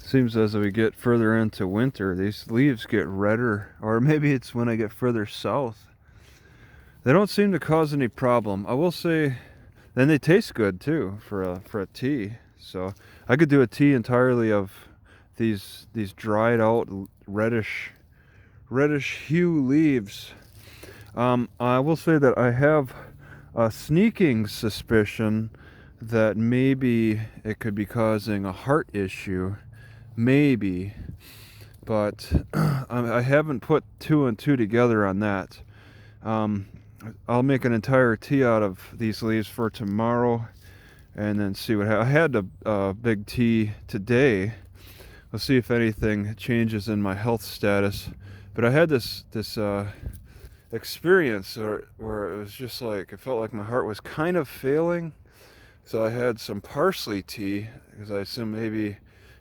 Seems as we get further into winter, these leaves get redder, or maybe it's when I get further south. They don't seem to cause any problem. I will say, and they taste good too for a tea. So I could do a tea entirely of these dried out reddish hue leaves. I will say that I have a sneaking suspicion that maybe it could be causing a heart issue. Maybe. But I haven't put two and two together on that. I'll make an entire tea out of these leaves for tomorrow and then see what happens. I had a big tea today. We'll see if anything changes in my health status. But I had this experience where it was just like, it felt like my heart was kind of failing. So I had some parsley tea because I assumed maybe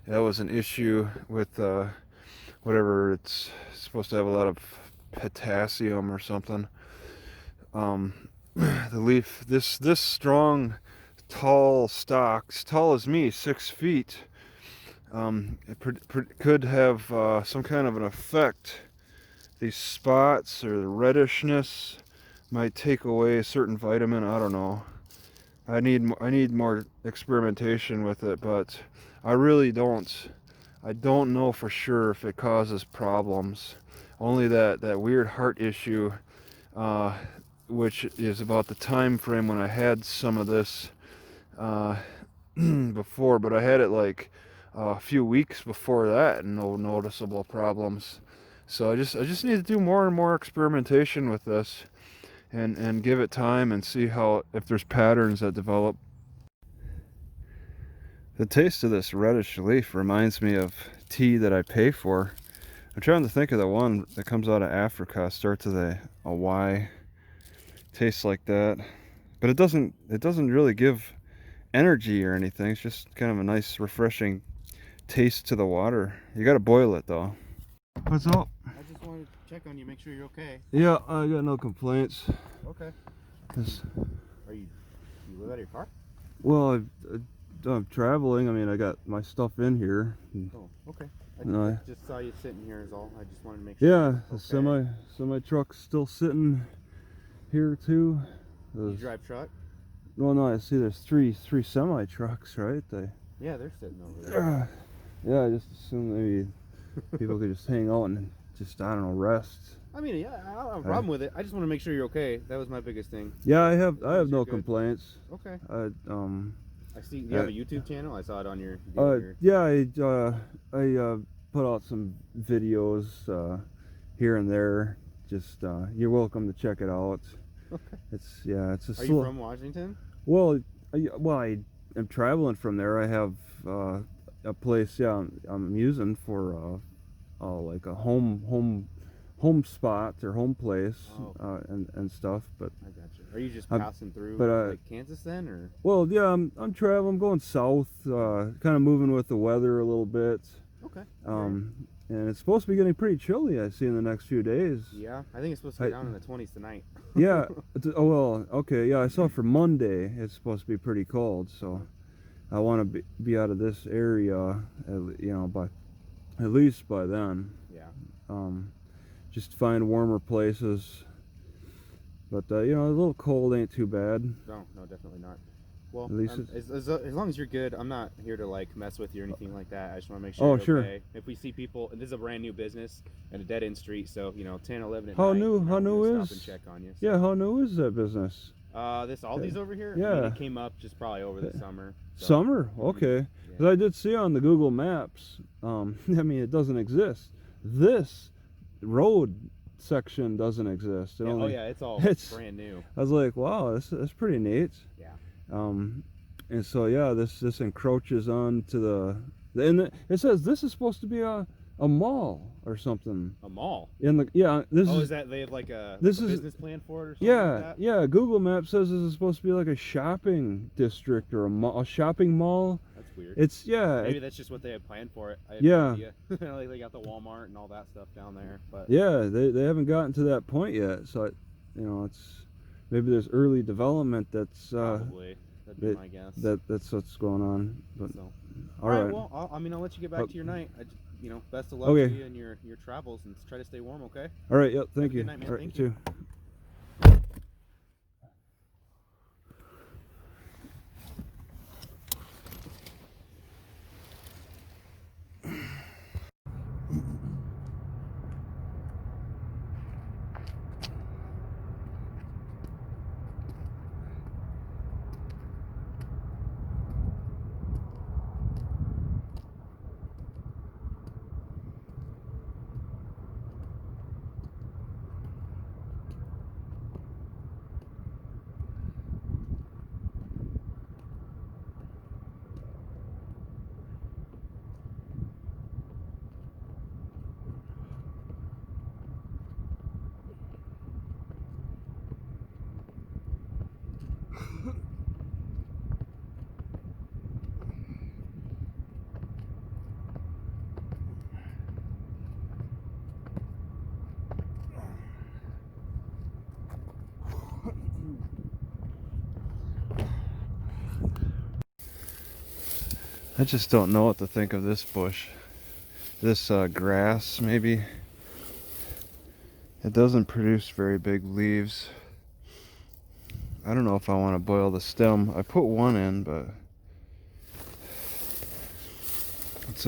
that was an issue with whatever, it's supposed to have a lot of potassium or something. The leaf, this strong, tall stalks, tall as me, 6 feet, it could have some kind of an effect. These spots or the reddishness might take away a certain vitamin. I don't know. I need more experimentation with it, but I really don't. I don't know for sure if it causes problems. Only that weird heart issue, which is about the time frame when I had some of this before, but I had it like a few weeks before that and no noticeable problems. So I just need to do more and more experimentation with this and give it time and see if there's patterns that develop. The taste of this reddish leaf reminds me of tea that I pay for. I'm trying to think of the one that comes out of Africa. Starts with a Y. Tastes like that, but it doesn't really give energy or anything. It's just kind of a nice, refreshing taste to the water. You gotta boil it though. What's up? I just wanted to check on you, make sure you're okay. Yeah, I got no complaints. Okay. Do you live out of your car? Well, I'm traveling. I mean, I got my stuff in here. Oh, okay. I just saw you sitting here is all. I just wanted to make sure. Yeah, the semi truck's still sitting here too. You drive truck? No, I see there's three semi trucks, right? Yeah, they're sitting over there. Yeah, I just assumed maybe people could just hang out and just, I don't know, rest. I mean, yeah, I don't have a problem with it. I just want to make sure you're okay. That was my biggest thing. Yeah, I have no complaints. Okay. I see you have a YouTube channel. I saw it on your. Yeah, I put out some videos here and there. Just you're welcome to check it out. Okay. It's a. Are you from Washington? Well, I am traveling from there. I have a place. Yeah, I'm using for like a home spot or home place. Oh. And stuff. But I got you. Are you just passing through like Kansas then, or? Well, yeah, I'm traveling. I'm going south. Kind of moving with the weather a little bit. Okay. And it's supposed to be getting pretty chilly, I see, in the next few days. Yeah, I think it's supposed to be down in the 20s tonight. Yeah. Oh, well, okay. Yeah, I saw for Monday it's supposed to be pretty cold, so I want to be out of this area, at least by then. Yeah. Just find warmer places. But a little cold ain't too bad. No, definitely not. Well, at least as long as you're good, I'm not here to like mess with you or anything like that. I just want to make sure you're sure. okay. If we see people, and this is a brand new business and a dead end street, so 10, 11 at how night. new is? Stop and check on you. So. Yeah, how new is that business? This Aldi's over here. Yeah. I mean, it came up just probably over the summer. So. Summer, okay. Because I did see on the Google Maps. I mean, it doesn't exist. This road section doesn't exist. It's all brand new. I was like, wow, that's pretty neat. Yeah. And so yeah, this encroaches on to it says this is supposed to be a mall or something. A mall. Is that they have like a business plan for it or something? Yeah, like that? yeah. Google Maps says this is supposed to be like a shopping district or a shopping mall. That's weird. Maybe that's just what they had planned for it. I have yeah. no idea. Like they got the Walmart and all that stuff down there, but yeah, they haven't gotten to that point yet. So it's maybe there's early development that's probably that'd be my guess. That's what's going on. But so. All right. right. Well, I'll let you get back to your night. Best of luck Okay. to you in your travels, and try to stay warm. Okay. All right. Yep. Have Thank a good you. night, man. All right. Thank You you. too. I just don't know what to think of this bush. This grass, maybe. It doesn't produce very big leaves. I don't know if I want to boil the stem. I put one in, but it's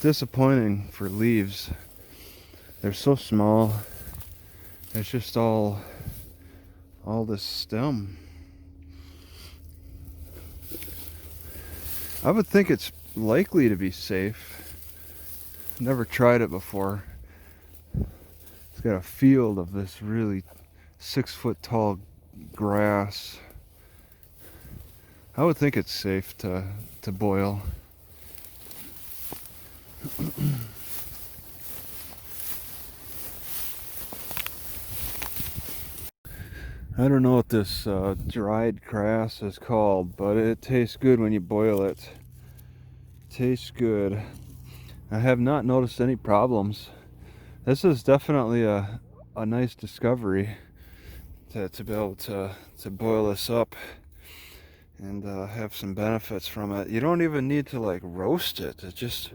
disappointing for leaves. They're so small. It's just all this stem. I would think it's likely to be safe. Never tried it before. It's got a field of this really 6-foot tall grass. I would think it's safe to boil. I don't know what this dried grass is called, but it tastes good when you boil it. Tastes good. I have not noticed any problems. This is definitely a nice discovery to be able to boil this up and have some benefits from it. You don't even need to like roast it. It just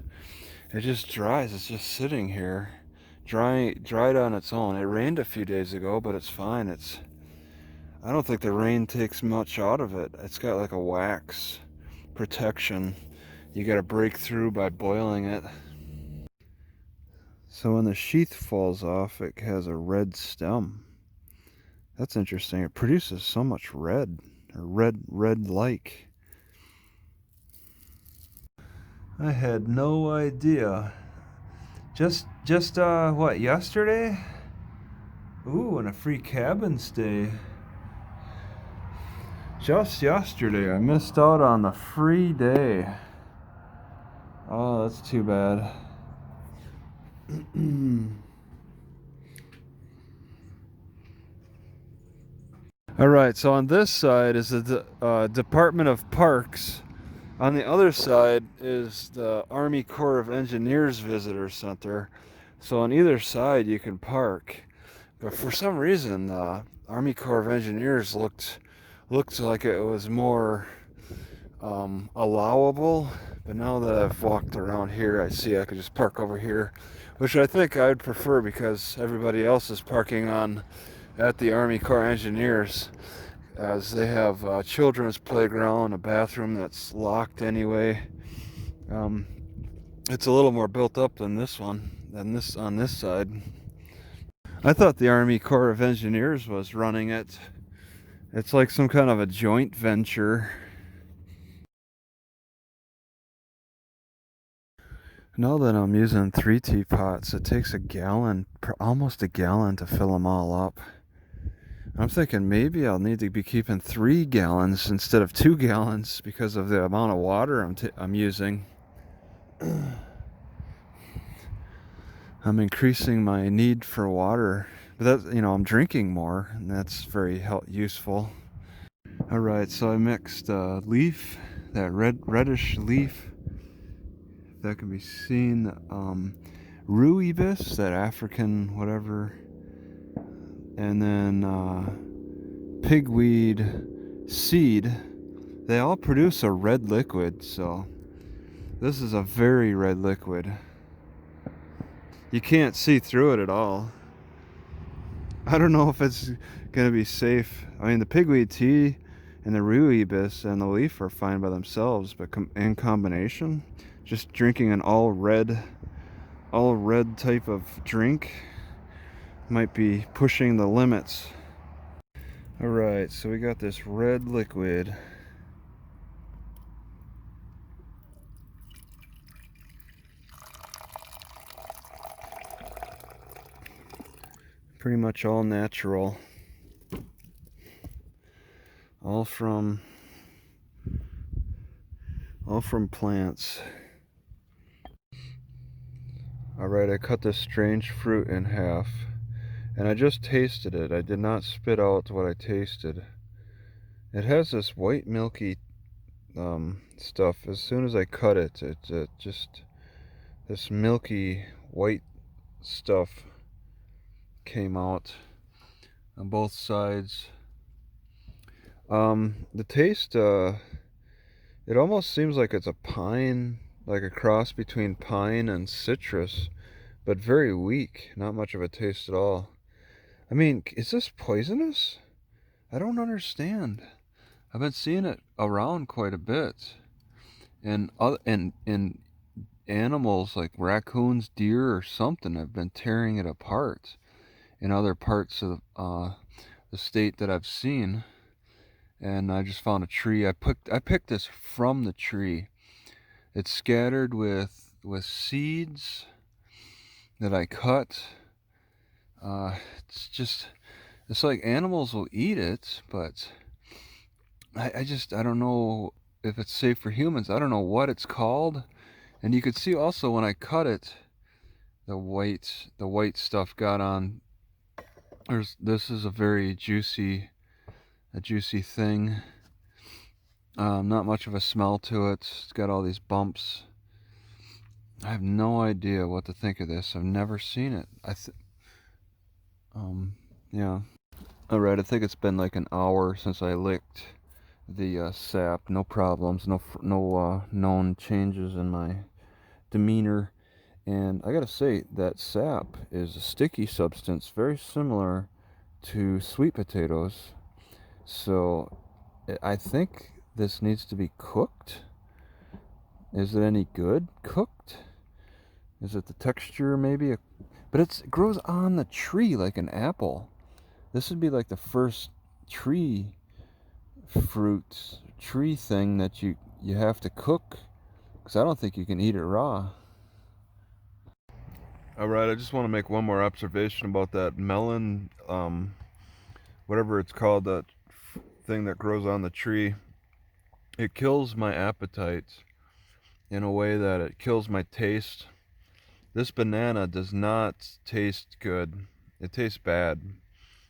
dries. It's just sitting here, dried on its own. It rained a few days ago, but it's fine. I don't think the rain takes much out of it. It's got like a wax protection. You got to break through by boiling it. So when the sheath falls off, it has a red stem. That's interesting. It produces so much red, or red like. I had no idea. Just what, yesterday? Ooh, and a free cabin stay. Just yesterday, I missed out on the free day. Oh, that's too bad. All right, so on this side is the Department of Parks. On the other side is the Army Corps of Engineers Visitor Center. So on either side you can park. But for some reason, the Army Corps of Engineers looked like it was more allowable. But now that I've walked around here, I see I could just park over here, which I think I'd prefer because everybody else is parking at the Army Corps Engineers, as they have a children's playground, a bathroom that's locked anyway. It's a little more built up than this one, on this side. I thought the Army Corps of Engineers was running it. It's like some kind of a joint venture. Now that I'm using 3 teapots, it takes almost a gallon to fill them all up. I'm thinking maybe I'll need to be keeping 3 gallons instead of 2 gallons because of the amount of water I'm using. I'm increasing my need for water, but that's, I'm drinking more, and that's very useful. All right, so I mixed leaf, that reddish leaf that can be seen, rooibos, that African whatever, and then pigweed seed. They all produce a red liquid, so This is a very red liquid. You can't see through it at all. I don't know if it's gonna be safe. I mean, the pigweed tea and the rooibos and the leaf are fine by themselves, but in combination, just drinking an all red type of drink might be pushing the limits. All right, so we got this red liquid. Pretty much all natural. All from plants. All right, I cut this strange fruit in half, and I just tasted it. I did not spit out what I tasted. It has this white milky stuff. As soon as I cut it, it just, this milky white stuff came out on both sides. The taste, it almost seems like it's a pine, like a cross between pine and citrus, but very weak. Not much of a taste at all. I mean, is this poisonous? I don't understand. I've been seeing it around quite a bit, and in animals like raccoons, deer, or something have been tearing it apart in other parts of the state that I've seen. And I just found a tree. I picked this from the tree. It's scattered with seeds that I cut. It's just, it's like animals will eat it, but I don't know if it's safe for humans. I don't know what it's called. And you could see also when I cut it, the white stuff got on. This is a very juicy thing. Not much of a smell to it. It's got all these bumps. I have no idea what to think of this. I've never seen it. Yeah. Alright, I think it's been like an hour since I licked the sap. No problems. No known changes in my demeanor. And I gotta say, that sap is a sticky substance very similar to sweet potatoes. So I think this needs to be cooked. Is it any good cooked? Is it the texture maybe? But it grows on the tree like an apple. This would be like the first tree thing that you have to cook, because I don't think you can eat it raw. Alright, I just want to make one more observation about that melon, whatever it's called, that thing that grows on the tree. It kills my appetite in a way that it kills my taste. This banana does not taste good. It tastes bad.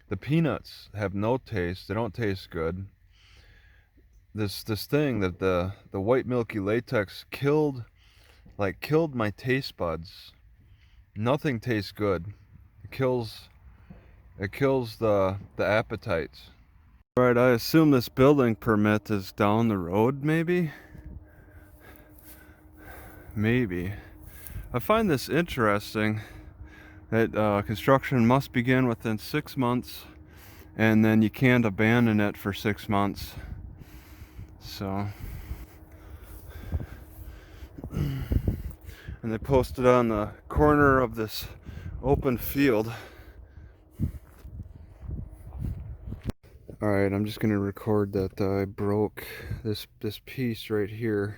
The peanuts have no taste. They don't taste good. This thing that the white milky latex killed my taste buds. Nothing tastes good. It kills the appetite. Alright, I assume this building permit is down the road, maybe? Maybe. I find this interesting, that construction must begin within 6 months, and then you can't abandon it for 6 months. So, and they posted on the corner of this open field. Alright, I'm just gonna record that I broke this piece right here.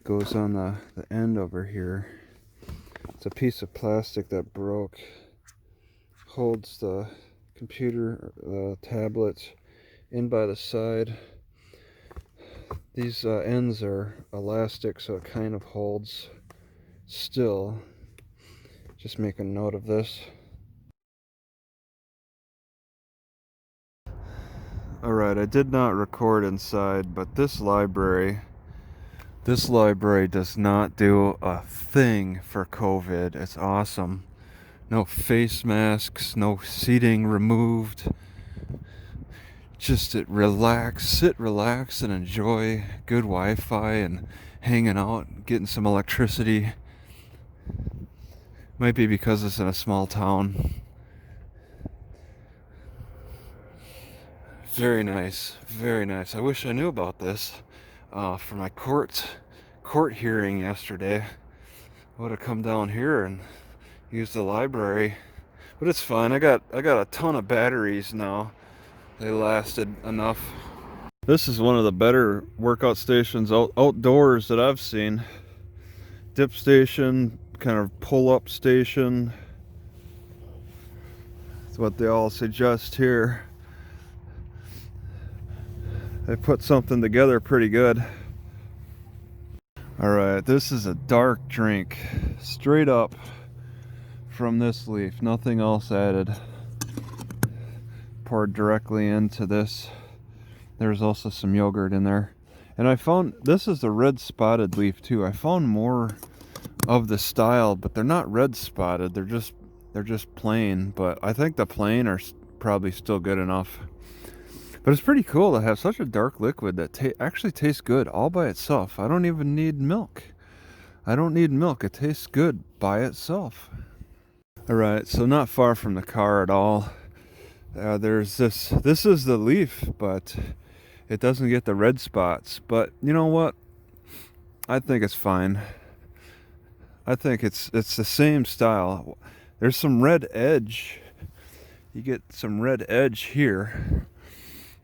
Goes on the end over here. It's a piece of plastic that broke. Holds the computer, tablet in by the side. These ends are elastic, so it kind of holds still. Just make a note of this. Alright, I did not record inside, but this library does not do a thing for COVID. It's awesome. No face masks, no seating removed. just sit relax and enjoy good Wi-Fi and hanging out, getting some electricity. Might be because it's in a small town. Very nice, very nice. I wish I knew about this for my court hearing yesterday. I would have come down here and used the library, but it's fine. I got a ton of batteries now. They lasted enough. This is one of the better workout stations outdoors that I've seen. Dip station, kind of pull-up station. That's what they all suggest here. They put something together pretty good. Alright, this is a dark drink. Straight up from this leaf. Nothing else added. Poured directly into this. There's also some yogurt in there. And I found, this is the red spotted leaf too. I found more of the style, but they're not red spotted. They're just plain. But I think the plain are probably still good enough. But it's pretty cool to have such a dark liquid that actually tastes good all by itself. I don't even need milk. I don't need milk. It tastes good by itself. Alright, so not far from the car at all. There's this. This is the leaf, but it doesn't get the red spots. But you know what? I think it's fine. I think it's the same style. There's some red edge. You get some red edge here.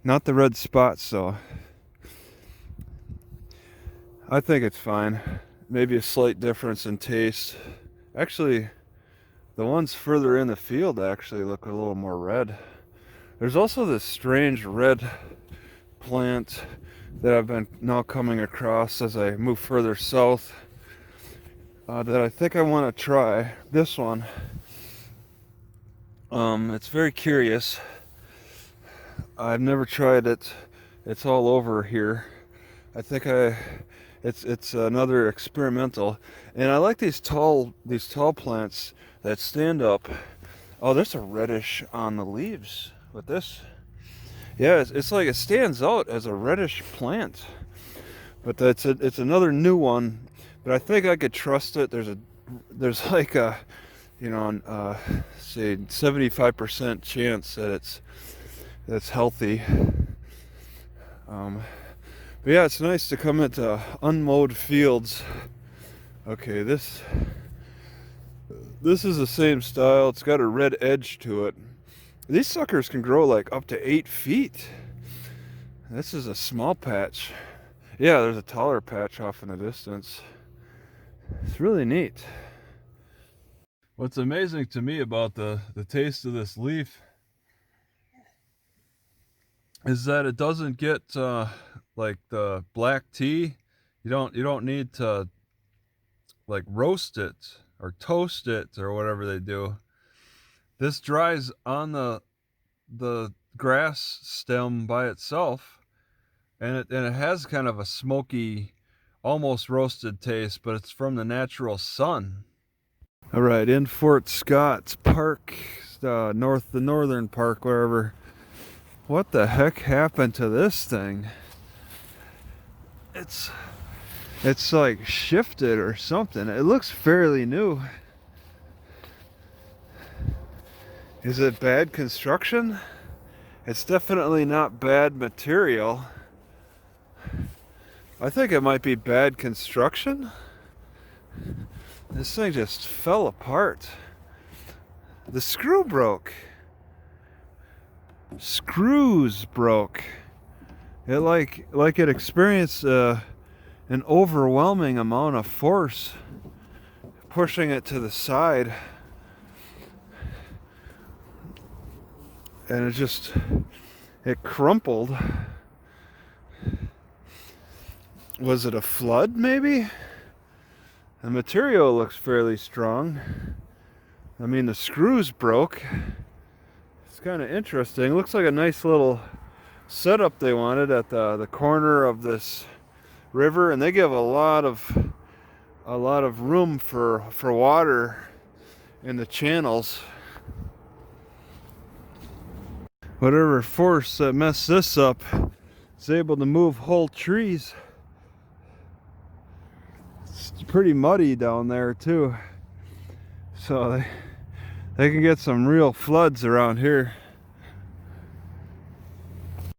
Not the red spots though. I think it's fine. Maybe a slight difference in taste. Actually, the ones further in the field actually look a little more red. There's also this strange red plant that I've been now coming across as I move further south that I think I want to try. This one. It's very curious. I've never tried it. It's all over here. I think it's another experimental, and I like these tall plants that stand up. Oh, there's a reddish on the leaves with this. Yeah, it's like it stands out as a reddish plant, but it's another new one. But I think I could trust it. There's like a, say 75% chance that it's healthy. But yeah, it's nice to come into unmowed fields. Okay, this is the same style. It's got a red edge to it. These suckers can grow like up to 8 feet. This is a small patch. Yeah, there's a taller patch off in the distance. It's really neat. What's amazing to me about the taste of this leaf is that it doesn't get like the black tea. You don't need to like roast it or toast it or whatever they do. This dries on the grass stem by itself, and it has kind of a smoky, almost roasted taste, but it's from the natural sun. All right, in Fort Scott's Park, the northern park, wherever. What the heck happened to this thing? It's like shifted or something. It looks fairly new. Is it bad construction? It's definitely not bad material. I think it might be bad construction. This thing just fell apart. The screw broke. Screws broke. It like it experienced an overwhelming amount of force pushing it to the side, and it crumpled. Was it a flood maybe? The material looks fairly strong. I mean, the screws broke. It's kind of interesting. Looks like a nice little setup they wanted at the corner of this river, and they give a lot of room for water in the channels. whatever force that messed this up is able to move whole trees. It's pretty muddy down there too, so they can get some real floods around here.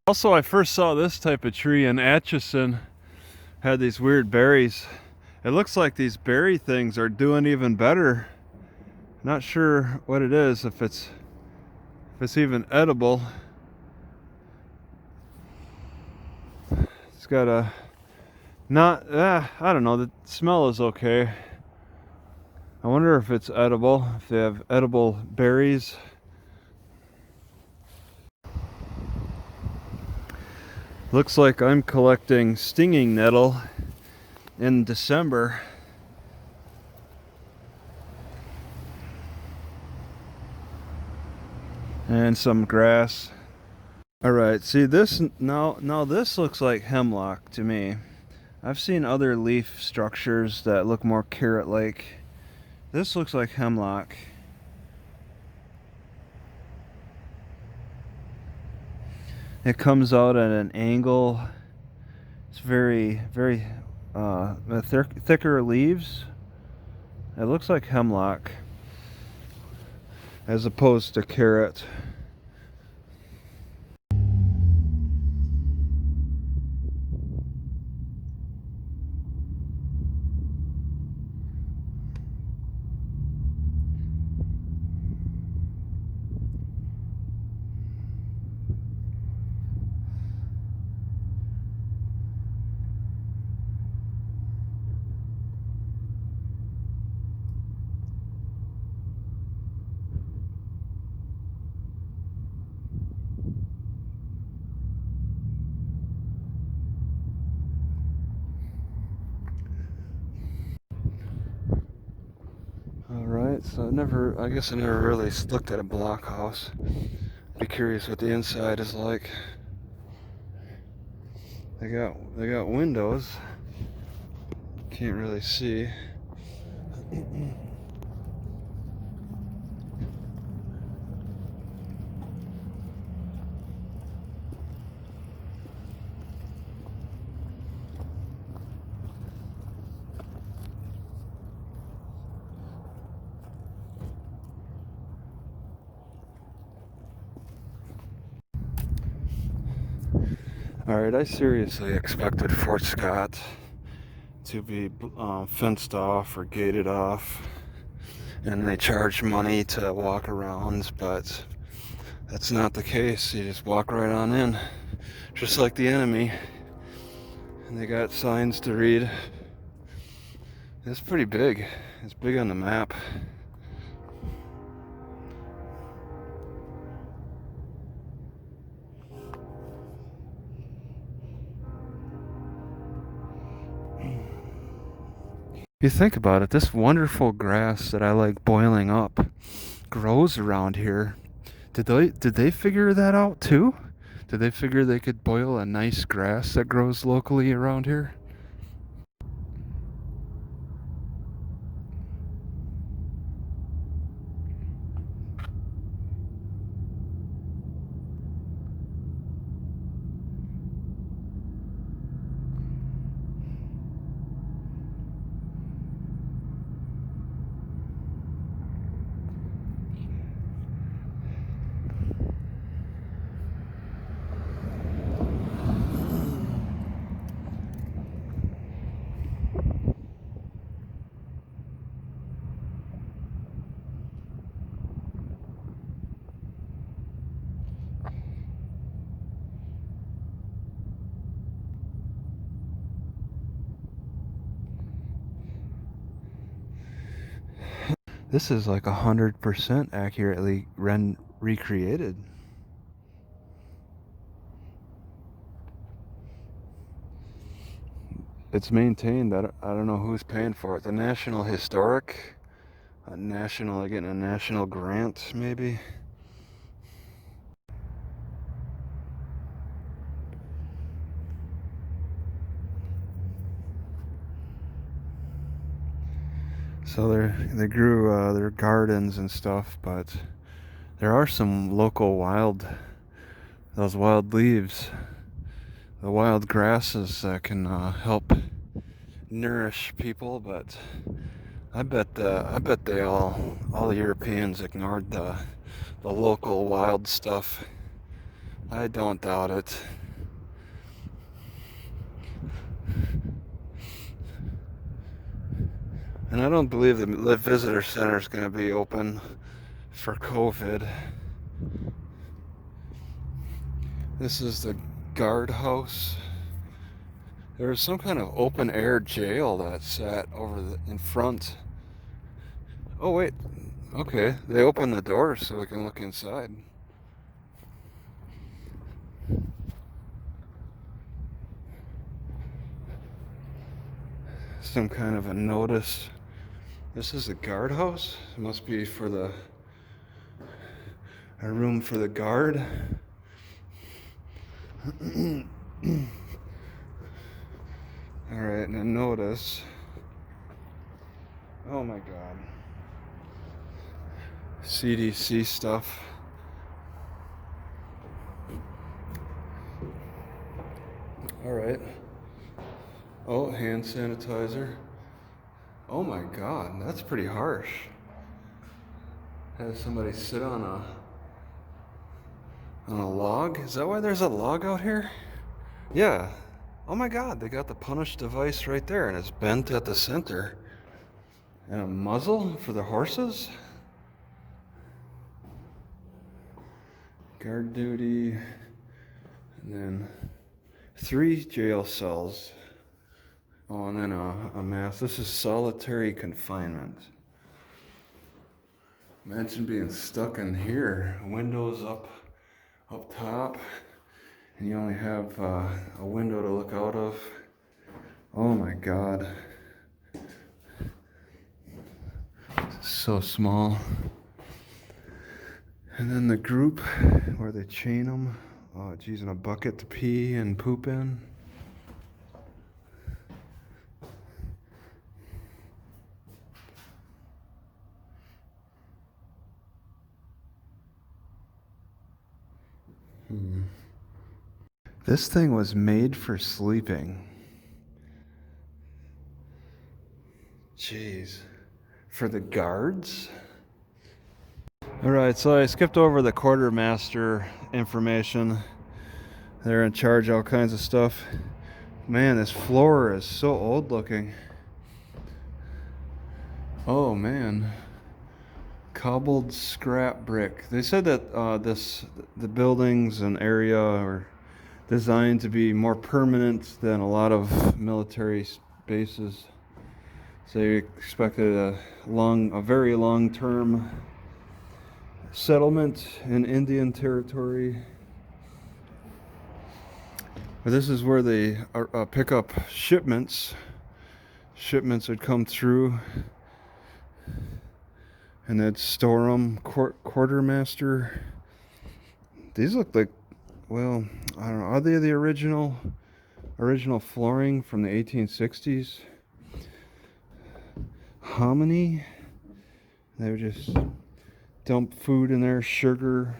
Also, I first saw this type of tree in Atchison. Had these weird berries. It looks like these berry things are doing even better. Not sure what it is, if it's even edible. It's got a I don't know, the smell is okay. I wonder if it's edible, if they have edible berries. Looks like I'm collecting stinging nettle in December. And some grass. All right, see this now this looks like hemlock to me. I've seen other leaf structures that look more carrot-like. This looks like hemlock. It comes out at an angle. It's very thicker leaves. It looks like hemlock as opposed to carrot. Alright, so I guess I never really looked at a blockhouse. Be curious what the inside is like. They got windows. Can't really see. Alright, I seriously expected Fort Scott to be fenced off or gated off, and they charge money to walk around, but that's not the case. You just walk right on in, just like the enemy, and they got signs to read. It's pretty big. It's big on the map. If you think about it, this wonderful grass that I like boiling up grows around here. Did they figure that out too? Did they figure they could boil a nice grass that grows locally around here? This is like 100% accurately recreated. It's maintained. I don't know who's paying for it. The National Historic, getting a national grant maybe. So they grew their gardens and stuff, but there are some local wild those wild leaves, the wild grasses that can help nourish people, but I bet they all the Europeans ignored the local wild stuff. I don't doubt it. And I don't believe the visitor center is going to be open for COVID. This is the guardhouse. There was some kind of open air jail that sat in front. Oh wait, okay. They opened the doors so we can look inside. Some kind of a notice. This is a guardhouse. It must be for a room for the guard. Alright, and a notice. Oh my god. CDC stuff. Alright. Oh, hand sanitizer. Oh my god, that's pretty harsh. Have somebody sit on a log? Is that why there's a log out here? Yeah. Oh my god, they got the punish device right there and it's bent at the center. And a muzzle for the horses? Guard duty. And then 3 jail cells. Oh, and then a mask. This is solitary confinement. Imagine being stuck in here. Windows up top. And you only have a window to look out of. Oh my god. So small. And then the group where they chain them. Oh geez, in a bucket to pee and poop in. This thing was made for sleeping. Jeez. For the guards? Alright, so I skipped over the quartermaster information. They're in charge of all kinds of stuff. Man, this floor is so old looking. Oh man. Cobbled scrap brick. They said that the buildings and area are designed to be more permanent than a lot of military bases. So they expected a very long-term settlement in Indian territory. But this is where they pick up shipments. Shipments would come through, and they'd store them. Quartermaster. These look like, well, I don't know. Are they the original flooring from the 1860s? Hominy. They would just dump food in there, sugar.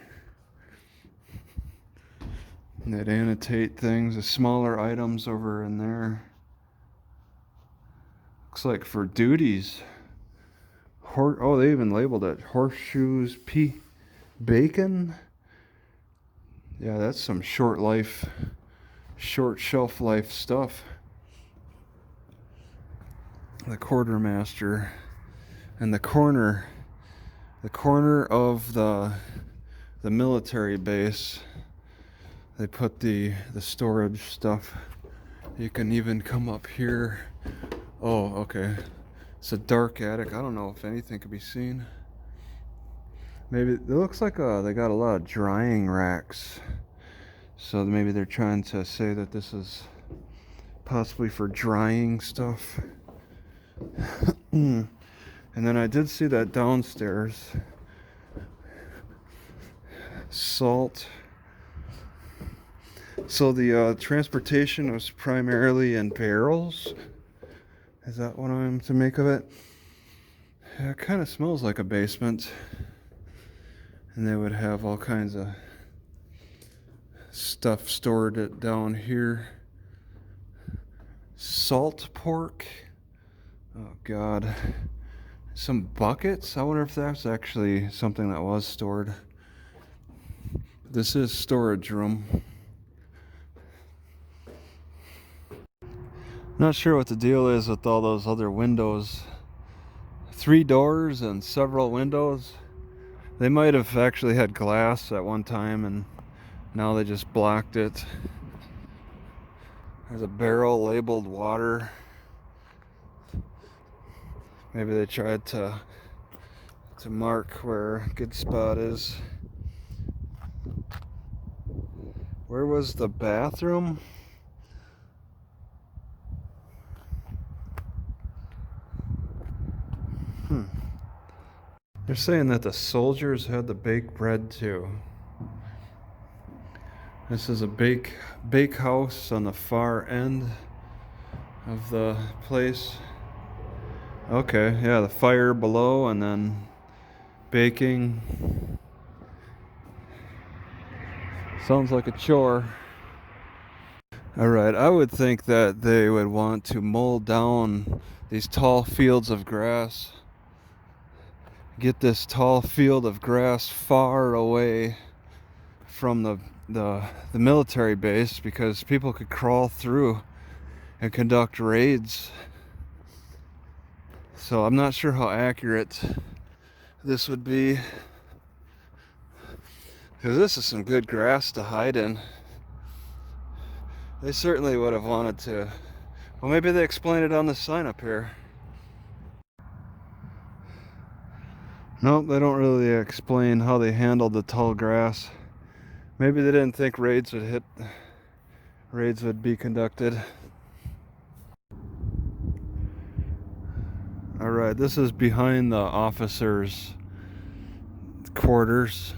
And they'd annotate things, the smaller items over in there. Looks like for duties. Oh, they even labeled it horseshoes, bacon. Yeah, that's some short shelf life stuff. The quartermaster and the corner of the military base. They put the storage stuff. You can even come up here. Oh, okay. It's a dark attic. I don't know if anything could be seen. Maybe it looks like they got a lot of drying racks. So maybe they're trying to say that this is possibly for drying stuff. And then I did see that downstairs. Salt. So the transportation was primarily in barrels. Is that what I'm to make of it? Yeah, it kind of smells like a basement. And they would have all kinds of stuff stored it down here. Salt pork. Oh God. Some buckets. I wonder if that's actually something that was stored. This is storage room. Not sure what the deal is with all those other windows. 3 doors and several windows. They might have actually had glass at one time and now they just blocked it. There's a barrel labeled water. Maybe they tried to mark where a good spot is. Where was the bathroom? They're saying that the soldiers had to bake bread too. This is a bake house on the far end of the place. Okay, yeah, the fire below and then baking. Sounds like a chore. Alright, I would think that they would want to mow down these tall fields of grass. Get this tall field of grass far away from the military base because people could crawl through and conduct raids. So I'm not sure how accurate this would be, because this is some good grass to hide in. They certainly would have wanted to. Well, maybe they explain it on the sign up here. Nope, they don't really explain how they handled the tall grass. Maybe they didn't think raids would be conducted. Alright, this is behind the officers' quarters.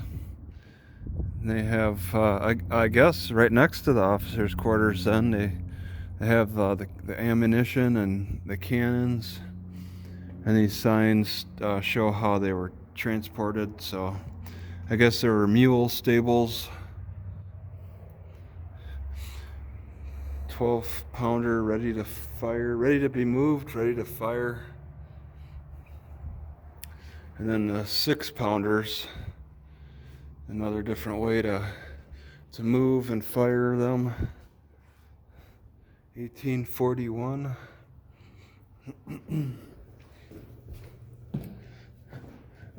They have, I guess, right next to the officers' quarters then, they have the ammunition and the cannons. And these signs show how they were transported. So I guess there were mule stables. 12-pounder ready to fire, ready to be moved, ready to fire. And then the 6-pounders, another different way to move and fire them. 1841.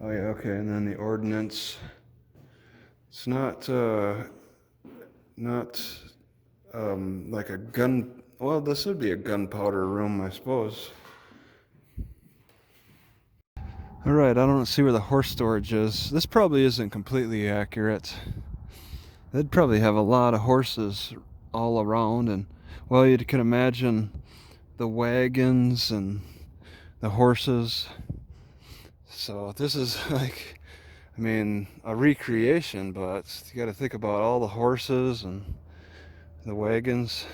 Oh yeah, okay, and then the ordnance. It's not like a gun. Well, this would be a gunpowder room, I suppose. All right, I don't see where the horse storage is. This probably isn't completely accurate. They'd probably have a lot of horses all around, and well, you can imagine the wagons and the horses. So this is like, I mean, a recreation, but you got to think about all the horses and the wagons.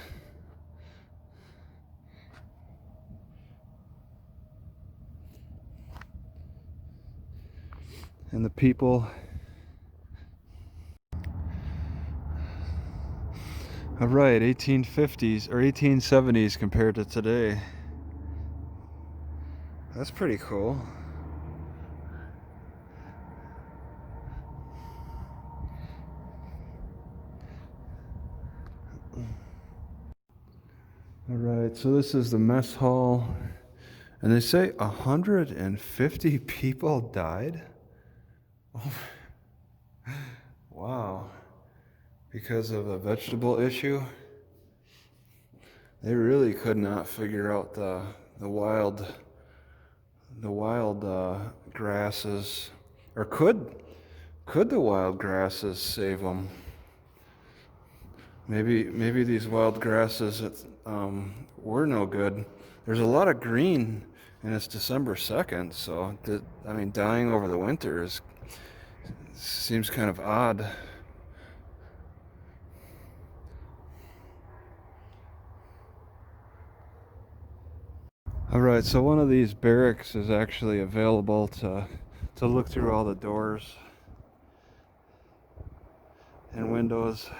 And the people. All right, 1850s or 1870s compared to today. That's pretty cool. All right, so this is the mess hall, and they say 150 people died. Oh, wow. Because of a vegetable issue. They really could not figure out the wild grasses, or could the wild grasses save them? Maybe these wild grasses were no good. There's a lot of green, and it's December 2nd, so dying over the winter seems kind of odd. All right, so one of these barracks is actually available to look through all the doors and windows.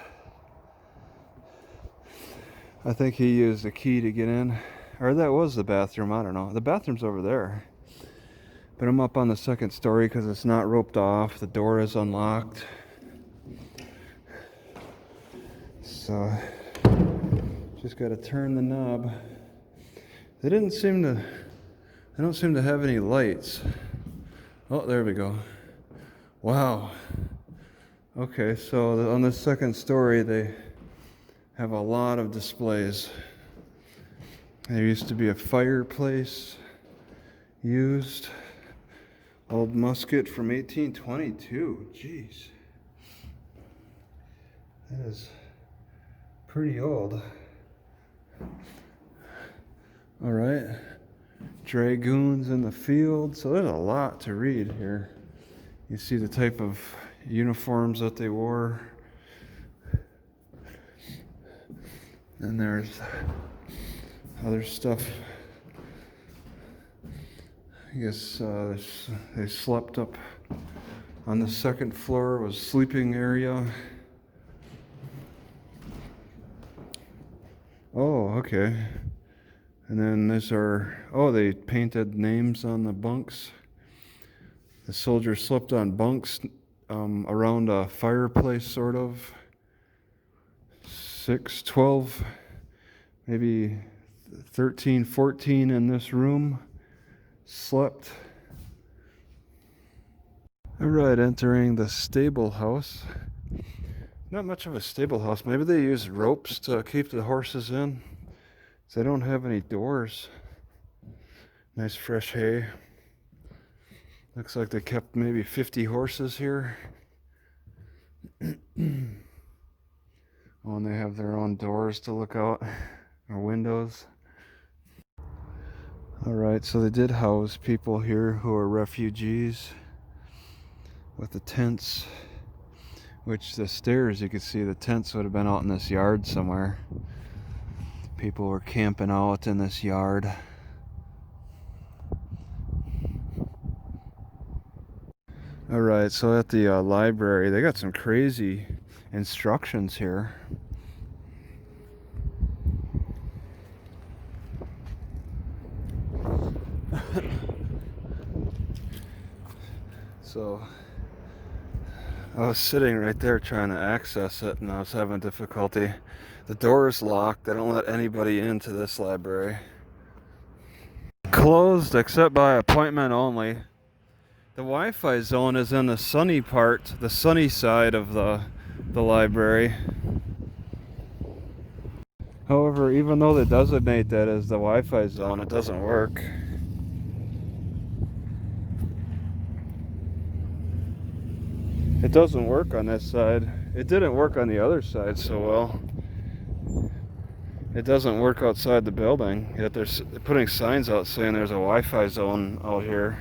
I think he used the key to get in. Or that was the bathroom, I don't know. The bathroom's over there. But I'm up on the second story because it's not roped off. The door is unlocked. So, just gotta turn the knob. They don't seem to have any lights. Oh, there we go. Wow. Okay, so on the second story, they have a lot of displays. There used to be a fireplace used. Old musket from 1822. Jeez. That is pretty old. All right. Dragoons in the field. So there's a lot to read here. You see the type of uniforms that they wore. And there's other stuff. I guess they slept up on the second floor. Was sleeping area. Oh, okay. And then they painted names on the bunks. The soldiers slept on bunks around a fireplace, sort of. 6, 12, maybe 13, 14 in this room slept. All right, entering the stable house. Not much of a stable house. Maybe they use ropes to keep the horses in. They don't have any doors. Nice fresh hay. Looks like they kept maybe 50 horses here. Oh, and they have their own doors to look out, or windows. All right, so they did house people here who are refugees with the tents, which the stairs, you could see the tents would have been out in this yard somewhere. People were camping out in this yard. All right, so at the library, they got some crazy instructions here. So I was sitting right there trying to access it, and I was having difficulty. The door is locked. They don't let anybody into this library. Closed except by appointment only. The Wi-Fi zone is in the sunny part, the sunny side of the library. However, even though they designate that as the Wi-Fi zone, it doesn't work. It doesn't work on this side. It didn't work on the other side so well. It doesn't work outside the building, yet they're putting signs out saying there's a Wi-Fi zone out here.